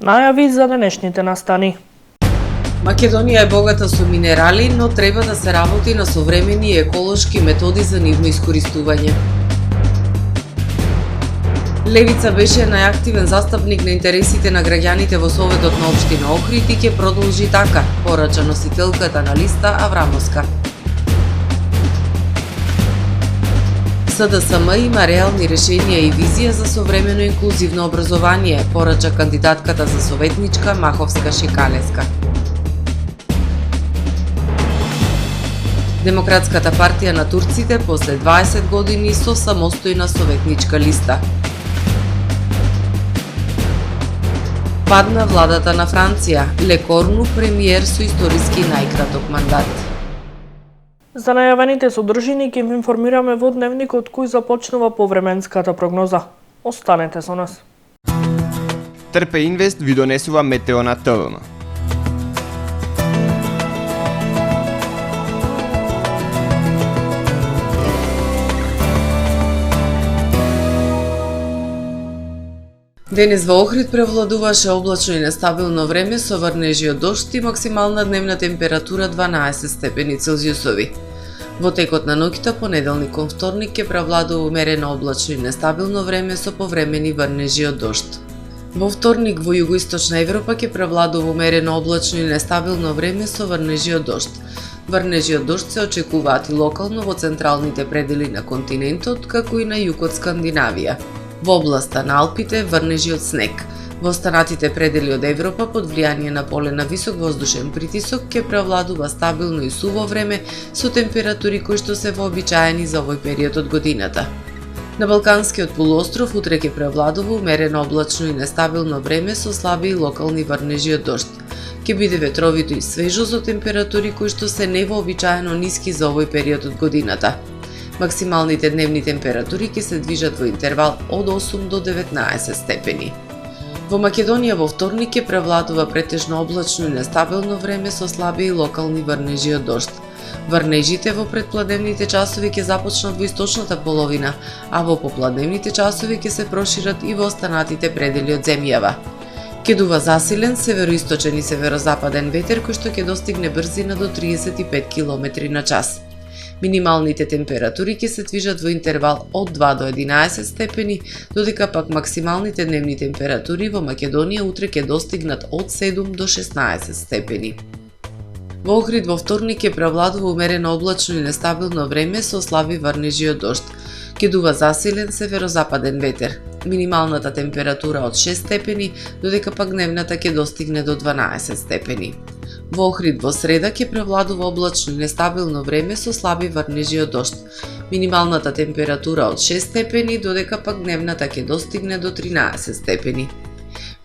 Најави за денешните настани. Македонија е богата со минерали, но треба да се работи на современи и еколошки методи за нивно искористување. Левица беше најактивен застапник на интересите на граѓаните во Советот на општина Охрид и ќе продолжи така, порача носителката на листа Аврамовска. СДСМ има реални решенија и визија за современо инклузивно образование, порача кандидатката за советничка Маховска-Шикалеска. Демократската партија на турците после 20 години со самостојна советничка листа. Падна владата на Франција, Лекорну премиер со историски најкраток мандат. За најавените содржини ќе им информираме во дневникот кој започнува повременската прогноза. Останете со нас. Трпе Инвест ви донесува метео на ТВМ. Денес во Охрид превладуваше облачно и нестабилно време со врнежи од дожд и максимална дневна температура 12 степени Целзиусови. Во текот на ноќта понеделник кон вторник ќе превладува умерено облачно и нестабилно време со повремени врнежи од дожд. Во вторник во југоисточна Европа ќе превладува умерено облачно и нестабилно време со врнежи од дожд. Врнежи од дожд се очекуваат и локално во централните предели на континентот, како и на југ од Скандинавија. Во областа на Алпите врнежи од снег. Во останатите предели од Европа под влијание на поле на висок воздушен притисок ќе превладува стабилно и суво време со температури кои што се вообичаени за овој период од годината. На Балканскиот полуостров утре ќе превладува умерено облачно и нестабилно време со слаби и локални врнежи од дожд. Ќе биде ветровито и свежо со температури кои што се невообичаено ниски за овој период од годината. Максималните дневни температури ќе се движат во интервал од 8 до 19 степени. Во Македонија во вторник ќе превладува претежно облачно и нестабилно време со слаби и локални врнежи од дожд. Врнежите во предпладневните часови ќе започнат во источната половина, а во попладневните часови ќе се прошират и во останатите предели од земјава. Ќе дува засилен североисточен и северозападен ветер кој што ќе достигне брзина до 35 км на час. Минималните температури ќе се движат во интервал од 2 до 11 степени, додека пак максималните дневни температури во Македонија утре ќе достигнат од 7 до 16 степени. Во Охрид во вторник ќе превладува умерено облачно и нестабилно време со слаби врнежи од дожд. Ќе дува засилен северозападен ветер. Минималната температура од 6 степени, додека пак дневната ќе достигне до 12 степени. Во Охрид во среда ќе превладува облачно и нестабилно време со слаби врнежи од дожд. Минималната температура од 6 степени, додека пак дневната ќе достигне до 13 степени.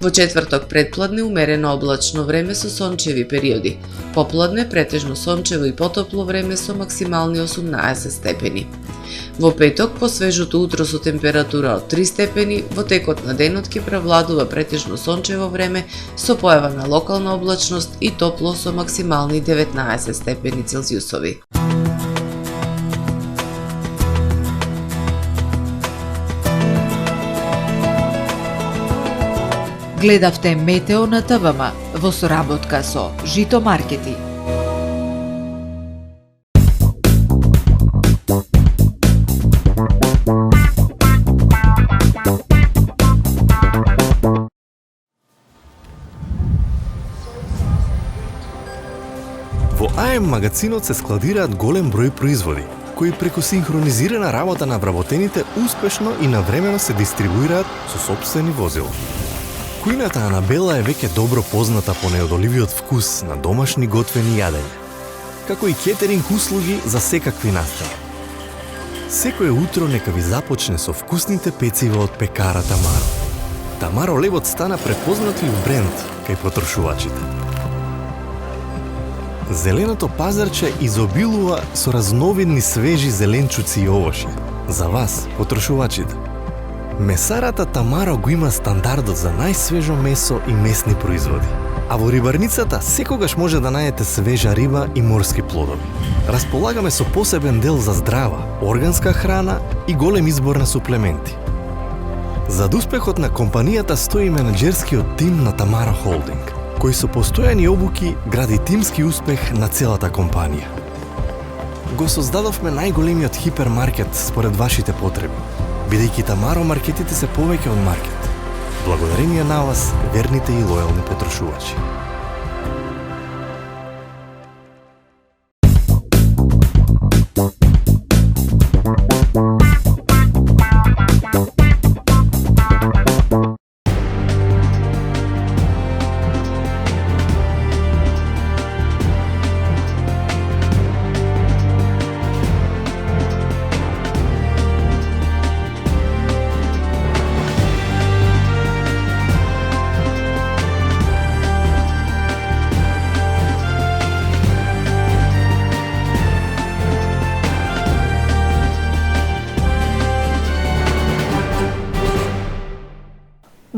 Во четврток предпладне умерено облачно време со сончеви периоди. Попладне претежно сончево и потопло време со максимални 18 степени. Во петок по свежото утро со температура од 3 степени, во текот на денот ќе превладува претежно сончево време со појава на локална облачност и топло со максимални 19 степени Целзиусови. Гледавте Метео на ТВМ во соработка со Жито Маркети. Во АМ магазинот се складираат голем број производи, кои преку синхронизирана работа на вработените успешно и навремено се дистрибуираат со сопствени возила. Кујната Анабела е веќе добро позната по неодоливиот вкус на домашни готвени јадења, како и кетеринг услуги за секакви настани. Секое утро нека ви започне со вкусните пецива од пекара Тамаро. Тамаро левот стана препознатлив бренд кај потрошувачите. Зеленото пазарче изобилува со разновидни свежи зеленчуци и овошје. За вас, потрошувачите. Месарата Тамаро го има стандардот за најсвежо месо и месни производи. А во рибарницата секогаш може да најдете свежа риба и морски плодови. Располагаме со посебен дел за здрава, органска храна и голем избор на суплементи. Зад успехот на компанијата стои менаџерскиот тим на Тамара Холдинг, кој со постојани обуки гради тимски успех на целата компанија. Го создадовме најголемиот хипермаркет според вашите потреби, бидејќи Тамаро маркетите се повеќе од маркет. Благодарение на вас, верните и лојални потрошувачи.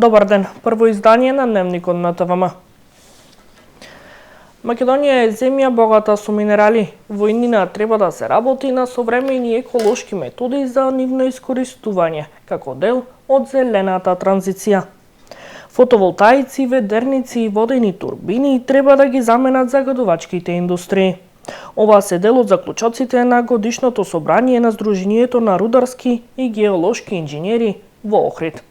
Добар ден, прво издание на Дневникот на ТВМ. Македонија е земја богата со минерали. Во иднина треба да се работи на современи еколошки методи за нивно искористување, како дел од зелената транзиција. Фотоволтаици, ведерници и водени турбини треба да ги заменат загадувачките индустрии. Ова се дел од заклучоците на годишното собрание на Сдруженијето на рударски и геолошки инженери во Охрид.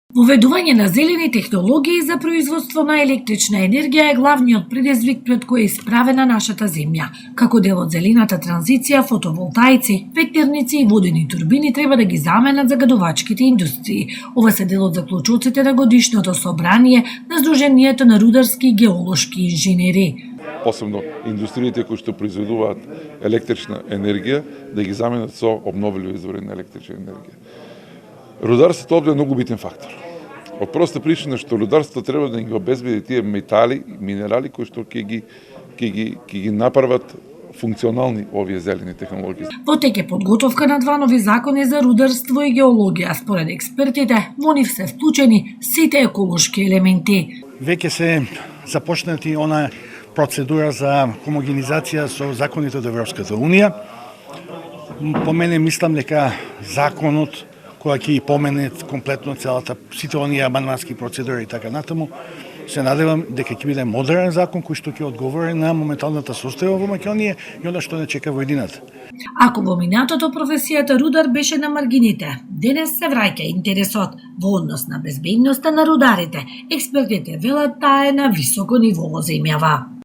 Воведување на зелени технологии за производство на електрична енергија е главниот предизвик пред кој е исправена нашата земја. Како дел од зелената транзиција, фотоволтаици, ветерници и водени турбини треба да ги заменат загадувачките индустрии. Ова се дел од заклучоците на годишното собрание на Сдруженијето на рударски и геолошки инженери. Посебно индустриите кои што произведуваат електрична енергија да ги заменат со обновливи извори на електрична енергија. Рударството овде е многу битен фактор. Од проста причина што рударството треба да ги обезбеди тие метали, минерали кои што ќе ги направат функционални овие зелени технологии. Во тек е подготовка на два нови закони за рударство и геологија. Според експертите, во нив се вклучени сите еколошки елементи. Веќе се започнати она процедура за хомогенизација со законите од Европската Унија. По мене мислам дека законот која ќе ги помене комплетно целата сите оние амандмански процедури и така натаму, се надевам дека ќе биде модерен закон кој што ќе одговори на моменталната состојба во Македонија и она што не чека во иднината. Ако во минатото професијата рудар беше на маргините, денес се враќа интересот во однос на безбедноста на рударите. Експертите велат таа е на високо ниво во земјава.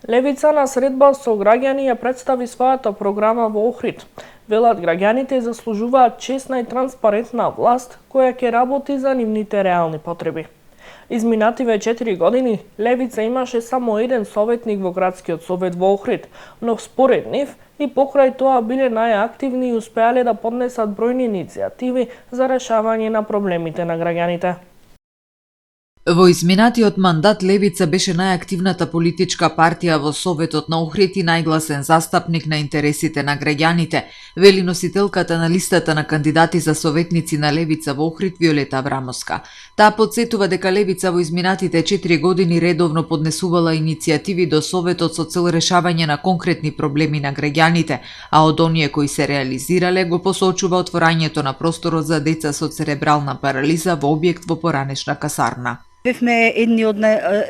Левица на средба со граѓани ја представи својата програма во Охрид. Велат граѓаните заслужуваат честна и транспарентна власт која ќе работи за нивните реални потреби. Изминативе 4 години Левица имаше само еден советник во градскиот совет во Охрид, но според нив и покрај тоа биле најактивни и успеале да поднесат бројни иницијативи за решавање на проблемите на граѓаните. Во изминатиот мандат Левица беше најактивната политичка партија во Советот на Охрид и најгласен застапник на интересите на граѓаните, вели носителката на листата на кандидати за советници на Левица во Охрид Виолета Аврамовска. Таа потсетува дека Левица во изминатите 4 години редовно поднесувала иницијативи до Советот со цел решавање на конкретни проблеми на граѓаните, а од оние кои се реализирале го посочува отворањето на просторот за деца со церебрална парализа во објект во поранешна касарна. Бевме едни од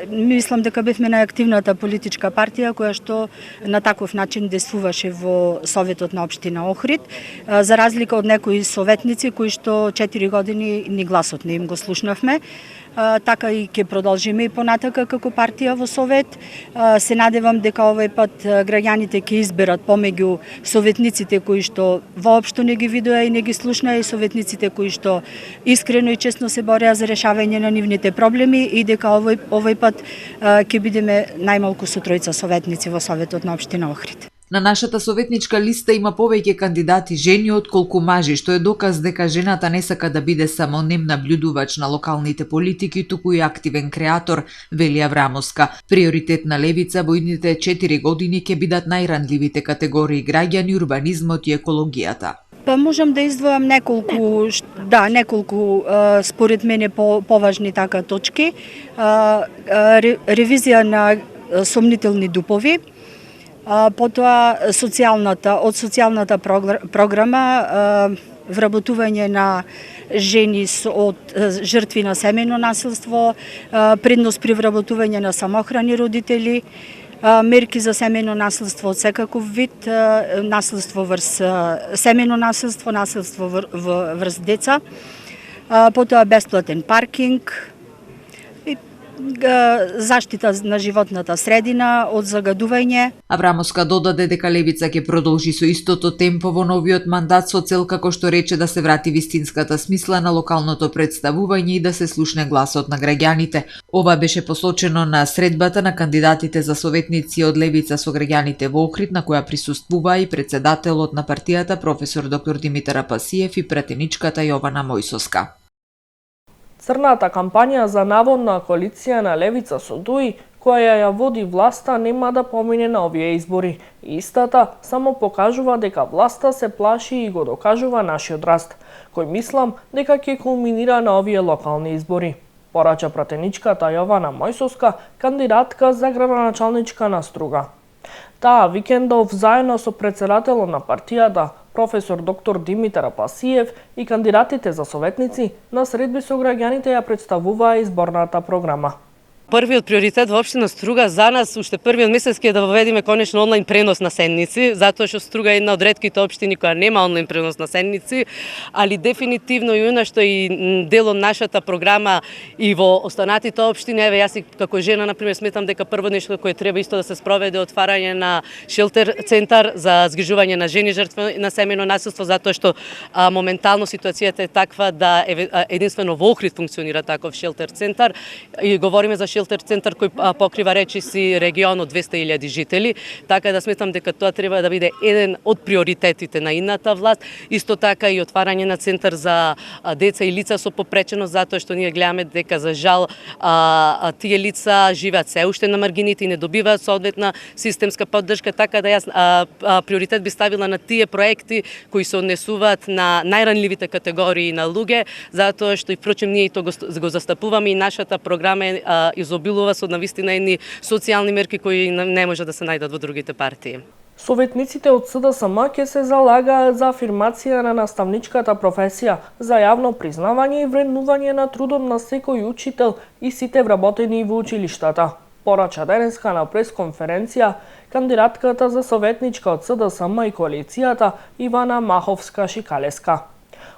мислам дека бевме најактивната политичка партија која што на таков начин действуваше во Советот на општина Охрид, за разлика од некои советници кои што 4 години ни гласот не им го слушнавме. Така и ќе продолжиме и понатака како партија во Совет. Се надевам дека овој пат граѓаните ќе изберат помеѓу советниците кои што воопшто не ги видоа и не ги слушнаа и советниците кои што искрено и честно се бореа за решавање на нивните проблеми и дека овој пат ќе бидеме најмалку со тројца советници во Советот на општина Охрид. На нашата советничка листа има повеќе кандидати жени отколку мажи, што е доказ дека жената не сака да биде само нем наблюдувач на локалните политики, туку и активен креатор, вели Аврамовска. Приоритет на Левица во идните 4 години ќе бидат најранливите категории граѓани, урбанизмот и екологијата. Па можам да издвојам неколку според мене поважни така точки. Ревизија на сомнителни дупови, потоа од социјалната програма вработување на жени од жртви на семејно насилство, предност при вработување на самохрани родители, мерки за семејно насилство од секаков вид, насилство врз семејно насилство врз деца, потоа бесплатен паркинг, заштита на животната средина од загадување. Аврамовска додаде дека левица ќе продолжи со истото темпо во новиот мандат со цел, како што рече, да се врати вистинската смисла на локалното представување и да се слушне гласот на граѓаните. Ова беше посочено на средбата на кандидатите за советници од левица со граѓаните во Охрид, на која присуствува и председателот на партијата професор доктор Димитар Апасиев и пратеничката Јована Мојсоска. Црната кампања за наводна коалиција на левица со ДУИ, која ја води власта, нема да помине на овие избори. Истата само покажува дека власта се плаши и го докажува нашиот раст, кој мислам дека ќе кулминира на овие локални избори. Порача пратеничката Јована Мојсоска, кандидатка за градоначалничка на Струга. Таа викендов заедно со председателот на партијата, професор доктор Димитар Апасиев и кандидатите за советници на средби со граѓаните ја представуваа изборната програма. Првиот приоритет во општина Струга за нас уште првиот месец ќе да воведиме конечно онлайн пренос на седници, затоа што Струга е една од ретките општини која нема онлайн пренос на седници, али дефинитивно и она што и дел од нашата програма и во останатите општини, еве јас како жена на пример сметам дека прво нешто кое треба исто да се спроведе отварање на шелтер центар за згрижување на жени жртви на семејно насилство, затоа што моментално ситуацијата е таква да единствено во Охрид функционира таков шелтер центар и говориме за шелтер центар кој покрива речиси регион од 200.000 жители, така да сметам дека тоа треба да биде еден од приоритетите на идната власт. Исто така и отварање на центар за деца и лица со попреченост, затоа што ние гледаме дека за жал тие лица живеат се уште на маргините и не добиваат соодветна системска поддршка, така да јас приоритет би ставила на тие проекти кои се однесуваат на најранливите категории на луѓе, затоа што и впрочем ние и тоа го застапуваме и нашата програма е изобилува со навистина едни социјални мерки кои не може да се најдат во другите партии. Советниците од СДСМ ќе се залагаат за афирмација на наставничката професија, за јавно признавање и вреднување на трудот на секој учител и сите вработени во училиштата. Порача денеска на пресконференција кандидатката за советничка од СДСМ и коалицијата Ивана Маховска-Шикалеска.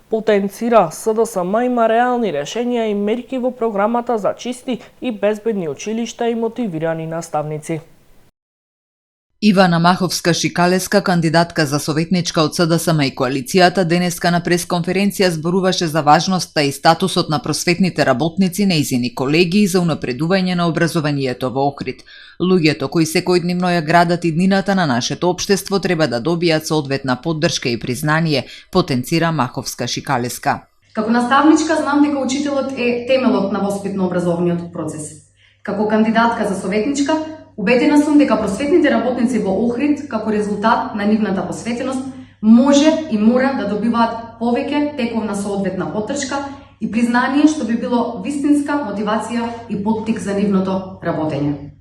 Потенцира СДСМ има реални решенија и мерки во програмата за чисти и безбедни училишта и мотивирани наставници. Ивана Маховска-Шикалеска, кандидатка за советничка од СДСМ и коалицијата, денеска на пресконференција зборуваше за важноста и статусот на просветните работници, нејзини колеги и за унапредување на образованието во Охрид. Луѓето кои секојдневно ја градат иднината на нашето општество треба да добијат соодветна поддршка и признание, потенцира Маховска-Шикалеска. Како наставничка знам дека учителот е темелот на воспитно-образовниот процес. Како кандидатка за советничка, убедена сум дека просветните работници во Охрид, како резултат на нивната посветеност, може и мора да добиваат повеќе тековна соодветна поддршка и признание што би било вистинска мотивација и поттик за нивното работење.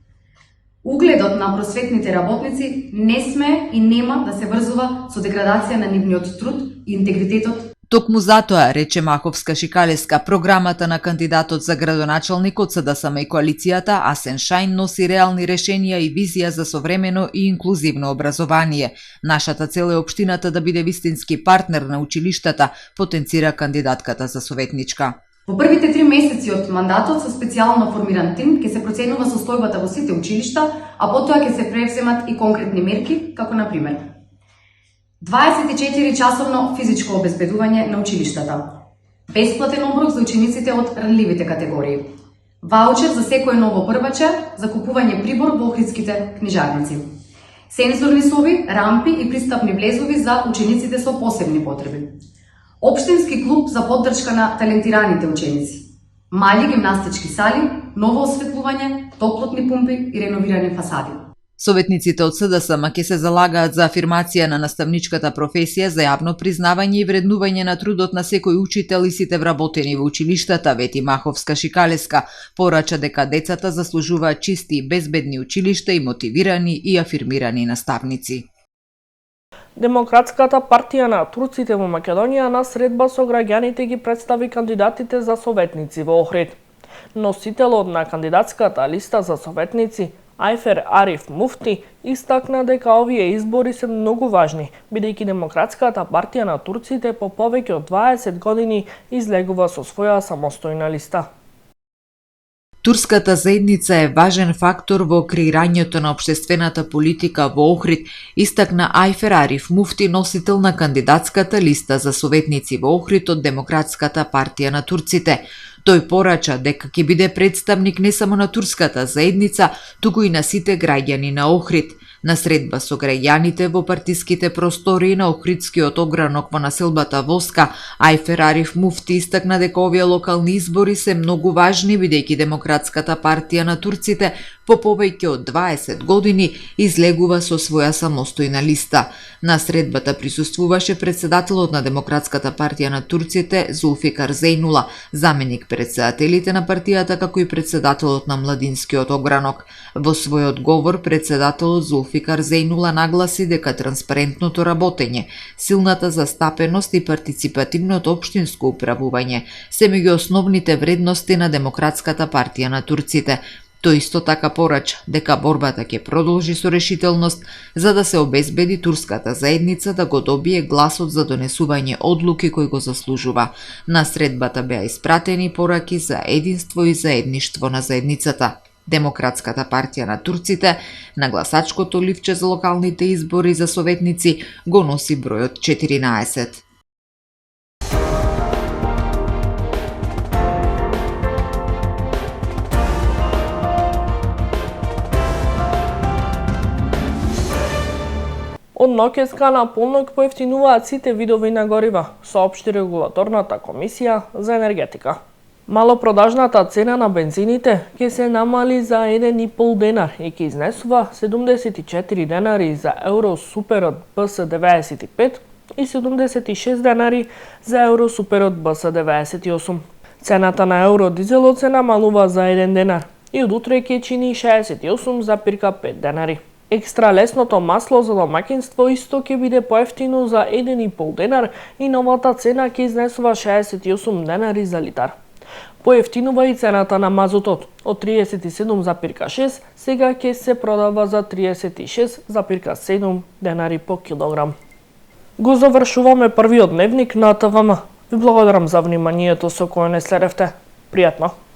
Угледот на просветните работници не сме и нема да се врзува со деградација на нивниот труд и интегритетот. Токму затоа, рече Маховска-Шикалеска, програмата на кандидатот за градоначалник од СДСМ и коалицијата Асен Шајн носи реални решенија и визија за современо и инклузивно образование. Нашата цел е општината да биде вистински партнер на училиштата, потенцира кандидатката за советничка. Во првите 3 месеци од мандатот со специјално формиран тим ќе се проценува состојбата во сите училишта, а потоа ќе се превземат и конкретни мерки, како на пример 24-часовно физичко обезбедување на училиштата, бесплатен оброк за учениците од ранливите категории, ваучер за секое ново прваче за купување прибор во охридските книжарници, сензорни соби, рампи и пристапни влезови за учениците со посебни потреби, општински клуб за поддршка на талентираните ученици, мали гимнастички сали, ново осветлување, топлотни пумпи и реновирани фасади. Советниците од СДСМ ќе се залагаат за афирмација на наставничката професија, за јавно признавање и вреднување на трудот на секој учител и сите вработени во училиштата, вети Маховска-Шикалеска. Порача дека децата заслужуваат чисти и безбедни училишта и мотивирани и афирмирани наставници. Демократската партија на турците во Македонија на средба со граѓаните ги представи кандидатите за советници во Охрид. Носителот на кандидатската листа за советници, Айфер Ариф Муфти, истакна дека овие избори се многу важни, бидејќи Демократската партија на турците по повеќе од 20 години излегува со своја самостојна листа. Турската заедница е важен фактор во креирањето на општествената политика во Охрид, истакна Айфер Ариф Муфти, носител на кандидатската листа за советници во Охрид од Демократската партија на турците. Тој порача дека ќе биде представник не само на турската заедница, туку и на сите граѓани на Охрид. На средба со граѓаните во партиските простории на Охридскиот огранок во населбата Воска, Айфер Ариф Муфти истакна дека овие локални избори се многу важни, бидејќи Демократската партија на турците по повеќе од 20 години излегува со своја самостојна листа. На средбата присуствуваше председателот на Демократската партија на турците Зулфикар Зејнула, заменик председателите на партијата, како и председателот на Младинскиот огранок. Во својот говор председателот Зулфикар Зејнула нагласи дека транспарентното работење, силната застапеност и партиципативното општинско управување се меѓу основните вредности на Демократската партија на турците. Тој исто така порача дека борбата ќе продолжи со решителност за да се обезбеди турската заедница да го добие гласот за донесување одлуки кој го заслужува. На средбата беа испратени пораки за единство и заедништво на заедницата. Демократската партија на турците на гласачкото ливче за локалните избори за советници го носи бројот 14. Од ноќеска на полнок поевтинуваат сите видови на горива, соопшти регулаторната комисија за енергетика. Малопродажната цена на бензините ќе се намали за 1,5 денар и ќе изнесува 74 денари за Евро Суперот БС95 и 76 денари за Евро Суперот БС98. Цената на Евро Дизелот се намалува за 1 денар и од утре ќе чини 68,5 денари. Екстра лесното масло за домаќинство исто ќе биде поевтино за 1,5 денар и новата цена ќе изнесува 68 денари за литар. Поевтинува и цената на мазутот, од 37,6 сега ќе се продава за 36,7 денари по килограм. Го завршуваме првиот дневник на ТВМ. Ви благодарам за вниманието со кое не следевте. Пријатно!